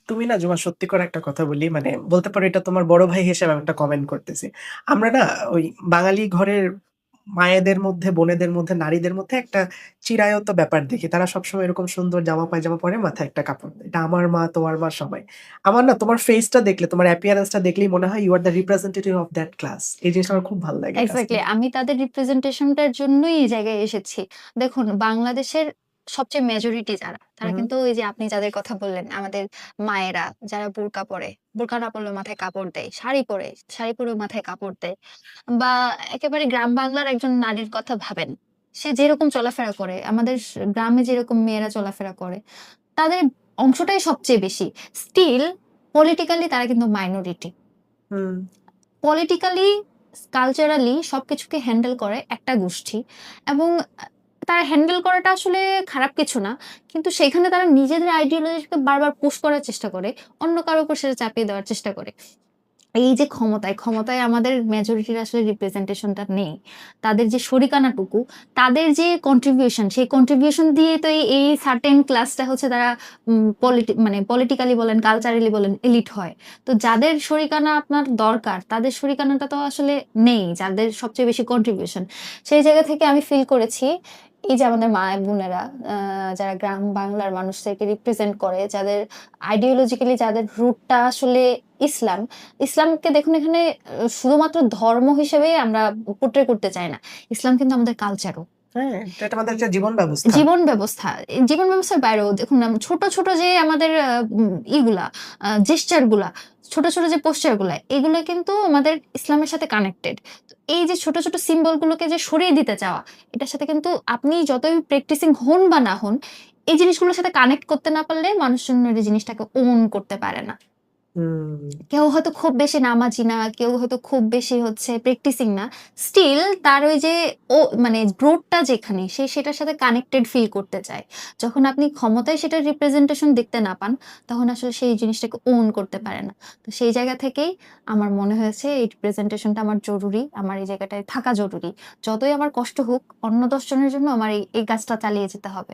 তুমি না জুমা সত্যি করে একটা কথা বলি মানে বলতে পারো এটা তোমার বড় ভাই হিসেবে আমি একটা কমেন্ট করতেছি। আমরা না ওই বাঙালি ঘরের মায়েদের মধ্যে, বোনেদের মধ্যে, নারীদের মধ্যে একটা চিরায়ত ব্যাপার দেখি। তারা সবসময় এরকম সুন্দর জামা পায়জামা পরে মাথায় একটা কাপড় দেয়। এটা আমার মা, তোমার মা সবাই। আমার না তোমার ফেসটা দেখলে, তোমার অ্যাপিয়ারেন্স টা দেখলেই মনে হয় you are the representative of that class. এই জিনিসটা আমার খুব ভাল লাগে এই কাজ এক্সাক্টলি। থেকে। আমি তাদের রিপ্রেজেন্টেশনটার জন্যই এই জায়গায় এসেছি। দেখুন বাংলাদেশের সবচেয়ে মেজরিটি যারা, তারা হুম, কিন্তু ওই যে আপনি যাদের কথা বললেন, আমাদের মায়েরা যারা বোরকা পরে, বোরকা না পরলেও মাথায় কাপড় দেয়, শাড়ি পরে, শাড়ি পরেও মাথায় কাপড় দেয়। বা একেবারে গ্রাম বাংলার একজন নারীর কথা ভাবেন। সে যেরকম চলাফেরা করে, আমাদের গ্রামে যেরকম মেয়েরা চলাফেরা করে, তাদের অংশটাই সবচেয়ে বেশি। স্টিল পলিটিক্যালি তারা কিন্তু মাইনরিটি। হুম, পলিটিক্যালি, কালচারালি সবকিছুকে হ্যান্ডেল করে একটা গোষ্ঠী এবং তারা হ্যান্ডেল করাটা আসলে খারাপ কিছু না। কিন্তু সেখানে তারা নিজেদের আইডিওলজিকে বারবার পুশ করার চেষ্টা করে। অন্য কারো উপর সেটা চাপিয়ে দেওয়ার চেষ্টা করে। এই যে ক্ষমতায় আমাদের মেজরিটির আসলে রিপ্রেজেন্টেশনটা নেই। তাদের যে শরিকানাটুকু, তাদের যে কন্ট্রিবিউশন, সেই কন্ট্রিবিউশন দিয়ে তো এই সার্টেন ক্লাসটা হচ্ছে তারা মানে পলিটিক্যালি বলেন, কালচারালি বলেন এলিট হয়। তো যাদের শরিকানা আপনার দরকার, তাদের শরিকানাটা তো আসলে নেই, যাদের সবচেয়ে বেশি কন্ট্রিবিউশন। সেই জায়গা থেকে আমি ফিল করেছি, এই যে আমাদের মা-বোনেরা যারা গ্রাম বাংলার মানুষদেরকে রিপ্রেজেন্ট করে, যাদের আইডিওলজিক্যালি যাদের রুটটা আসলে ইসলাম। ইসলামকে দেখুন এখানে শুধুমাত্র ধর্ম হিসেবেই আমরা পোট্রে করতে চাই না। ইসলাম কিন্তু আমাদের কালচারও। হ্যাঁ, এটা আমাদের একটা জীবন ব্যবস্থা। জীবন ব্যবস্থা। এই জীবন ব্যবস্থার বাইরেও দেখুন ছোট, ছোট যে আমাদের ইগুলা জেস্চার গুলা, ছোট, ছোট যে পোস্চার গুলা, এগুলা কিন্তু আমাদের ইসলামের সাথে কানেক্টেড। তো এই যে ছোট, ছোট সিম্বল গুলোকে যে সরিয়ে দিতে চাওয়া, এটার সাথে কিন্তু আপনি যতই প্র্যাকটিসিং হন বা না হন, এই জিনিসগুলোর সাথে কানেক্ট করতে না পারলে মানুষজন এই জিনিসটাকে ওন করতে পারে না। হুম। কেউ হয়তো খুব বেশি নামাজি না, কেউ হয়তো খুব বেশি হচ্ছে প্র্যাকটিসিং না। স্টিল তার ওই যে মানে রুটটা যেখানে, সে সেটার সাথে কানেক্টেড ফিল করতে চায়। যখন আপনি ক্ষমতায় সেটার রিপ্রেজেন্টেশন দেখতে না পান, তখন আসলে সেই জিনিসটাকে ওন করতে পারে না। তো সেই জায়গা থেকেই আমার মনে হয়েছে এই রিপ্রেজেন্টেশনটা আমার জরুরি। আমার এই জায়গাটায় থাকা জরুরি। যতই আমার কষ্ট হোক, অন্য ১০ জনের জন্য আমার এই কাজটা চালিয়ে যেতে হবে।